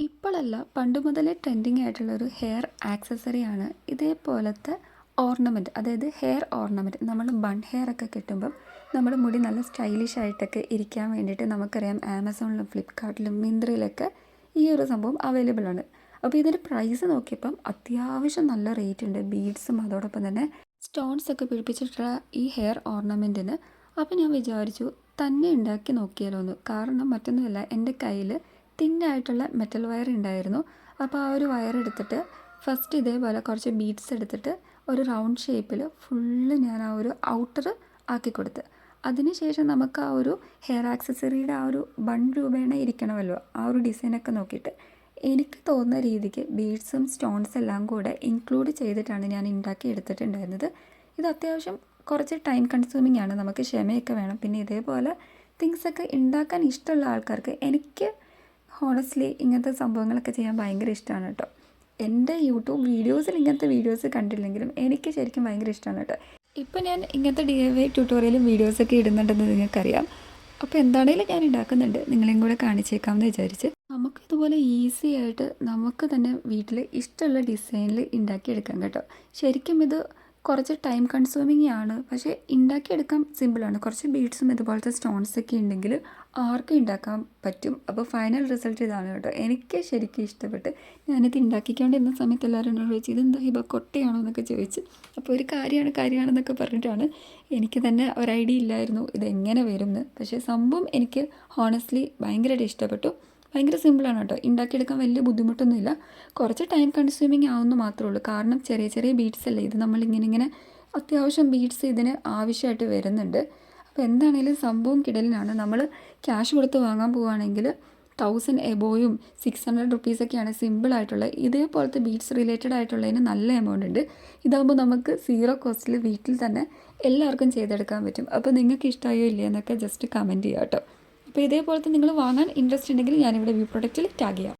ഇപ്പോഴല്ല പണ്ട് മുതലേ ട്രെൻഡിങ് ആയിട്ടുള്ളൊരു ഹെയർ ആക്സസറിയാണ് ഇതേപോലത്തെ ഓർണമെൻറ്റ്. അതായത് ഹെയർ ഓർണമെൻറ്റ്. നമ്മൾ ബൺ ഹെയർ ഒക്കെ കിട്ടുമ്പം നമ്മുടെ മുടി നല്ല സ്റ്റൈലിഷ് ആയിട്ടൊക്കെ ഇരിക്കാൻ വേണ്ടിയിട്ട് നമുക്കറിയാം ആമസോണിലും ഫ്ലിപ്കാർട്ടിലും മിന്ത്രയിലൊക്കെ ഈ ഒരു സംഭവം അവൈലബിൾ ആണ്. അപ്പോൾ ഇതിൻ്റെ പ്രൈസ് നോക്കിയപ്പം അത്യാവശ്യം നല്ല റേറ്റ് ഉണ്ട്. ബീഡ്സും അതോടൊപ്പം തന്നെ സ്റ്റോൺസ് ഒക്കെ പിടിപ്പിച്ചിട്ടുള്ള ഈ ഹെയർ ഓർണമെൻറ്റിന്. അപ്പോൾ ഞാൻ വിചാരിച്ചു തന്നെ ഉണ്ടാക്കി നോക്കിയാലോ എന്ന്. കാരണം മറ്റൊന്നുമില്ല, എൻ്റെ കയ്യിൽ തിന്നായിട്ടുള്ള മെറ്റൽ വയർ ഉണ്ടായിരുന്നു. അപ്പോൾ ആ ഒരു വയർ എടുത്തിട്ട് ഫസ്റ്റ് ഇതേപോലെ കുറച്ച് ബീഡ്സ് എടുത്തിട്ട് ഒരു റൗണ്ട് ഷേപ്പിൽ ഫുള്ള് ഞാൻ ആ ഒരു ഔട്ടർ ആക്കി കൊടുത്ത്. അതിനുശേഷം നമുക്ക് ആ ഒരു ഹെയർ ആക്സസറിയുടെ ആ ഒരു ബൺ രൂപേണ ഇരിക്കണമല്ലോ, ആ ഒരു ഡിസൈനൊക്കെ നോക്കിയിട്ട് എനിക്ക് തോന്നുന്ന രീതിക്ക് ബീഡ്സും സ്റ്റോൺസ് എല്ലാം കൂടെ ഇൻക്ലൂഡ് ചെയ്തിട്ടാണ് ഞാൻ ഉണ്ടാക്കി എടുത്തിട്ടുണ്ടായിരുന്നത്. ഇത് അത്യാവശ്യം കുറച്ച് ടൈം കൺസ്യൂമിംഗ് ആണ്, നമുക്ക് ക്ഷമയൊക്കെ വേണം. പിന്നെ ഇതേപോലെ തിങ്സൊക്കെ ഉണ്ടാക്കാൻ ഇഷ്ടമുള്ള ആൾക്കാർക്ക്, എനിക്ക് ഹോണസ്റ്റ്ലി ഇങ്ങനത്തെ സംഭവങ്ങളൊക്കെ ചെയ്യാൻ ഭയങ്കര ഇഷ്ടമാണ് കേട്ടോ. എൻ്റെ യൂട്യൂബ് വീഡിയോസിൽ ഇങ്ങനത്തെ വീഡിയോസ് കണ്ടില്ലെങ്കിലും എനിക്ക് ശരിക്കും ഭയങ്കര ഇഷ്ടമാണ് കേട്ടോ. ഇപ്പോൾ ഞാൻ ഇങ്ങനത്തെ DIY ട്യൂട്ടോറിയലും വീഡിയോസൊക്കെ ഇടുന്നുണ്ടെന്ന് നിങ്ങൾക്കറിയാം. അപ്പോൾ എന്താണേലും ഞാൻ ഉണ്ടാക്കുന്നുണ്ട്, നിങ്ങളെയും കൂടെ കാണിച്ചേക്കാമെന്ന് വിചാരിച്ച്. നമുക്കിതുപോലെ ഈസി ആയിട്ട് നമുക്ക് തന്നെ വീട്ടിൽ ഇഷ്ടമുള്ള ഡിസൈനിൽ ഉണ്ടാക്കിയെടുക്കാം കേട്ടോ. ശരിക്കും ഇത് കുറച്ച് ടൈം കൺസ്യൂമിങ് ആണ്, പക്ഷേ ഉണ്ടാക്കിയെടുക്കാൻ സിമ്പിളാണ്. കുറച്ച് ബീഡ്സും ഇതുപോലത്തെ സ്റ്റോൺസൊക്കെ ഉണ്ടെങ്കിൽ ആർക്കും ഉണ്ടാക്കാൻ പറ്റും. അപ്പോൾ ഫൈനൽ റിസൾട്ട് ഇതാണ് കേട്ടോ. എനിക്ക് ശരിക്കും ഇഷ്ടപ്പെട്ട്. ഞാനിത് ഉണ്ടാക്കിക്കൊണ്ടിരുന്ന സമയത്ത് എല്ലാവരും എന്നോട് ചോദിച്ചു, ഇതെന്താ ഹിബ കൊട്ടയാണോ എന്നൊക്കെ ചോദിച്ച്. അപ്പോൾ ഒരു കാര്യമാണെന്നൊക്കെ പറഞ്ഞിട്ടാണ്. എനിക്ക് തന്നെ ഒരു ഐഡിയ ഇല്ലായിരുന്നു ഇതെങ്ങനെ വരും എന്ന്. പക്ഷേ സംഭവം എനിക്ക് ഹോണസ്റ്റ്ലി ഭയങ്കരമായിട്ട് ഇഷ്ടപ്പെട്ടു. ഭയങ്കര സിമ്പിളാണ് കേട്ടോ, ഉണ്ടാക്കിയെടുക്കാൻ വലിയ ബുദ്ധിമുട്ടൊന്നുമില്ല. കുറച്ച് ടൈം കൺസ്യൂമിങ് ആവുമെന്ന് മാത്രമേ ഉള്ളൂ. കാരണം ചെറിയ ചെറിയ ബീഡ്സ് അല്ലേ ഇത്, നമ്മളിങ്ങനെ അത്യാവശ്യം ബീഡ്സ് ഇതിന് ആവശ്യമായിട്ട് വരുന്നുണ്ട്. അപ്പോൾ എന്താണെങ്കിലും സംഭവം കിടലിനാണ്. നമ്മൾ ക്യാഷ് കൊടുത്ത് വാങ്ങാൻ പോവുകയാണെങ്കിൽ 1000 എബോയും 600 റുപ്പീസൊക്കെയാണ് സിമ്പിളായിട്ടുള്ള. ഇതേപോലത്തെ ബീഡ്സ് റിലേറ്റഡ് ആയിട്ടുള്ളതിന് നല്ല എമൗണ്ട് ഉണ്ട്. ഇതാകുമ്പോൾ നമുക്ക് സീറോ കോസ്റ്റിൽ വീട്ടിൽ തന്നെ എല്ലാവർക്കും ചെയ്തെടുക്കാൻ പറ്റും. അപ്പോൾ നിങ്ങൾക്ക് ഇഷ്ടമായോ ഇല്ലയോ എന്നൊക്കെ ജസ്റ്റ് കമൻറ്റ് ചെയ്യാം കേട്ടോ. അപ്പോൾ ഇതേപോലത്തെ നിങ്ങൾ വാങ്ങാൻ ഇൻട്രസ്റ്റ് ഉണ്ടെങ്കിൽ ഞാനിവിടെ വ്യൂ പ്രൊഡക്റ്റിൽ ടാഗ് ചെയ്യാം.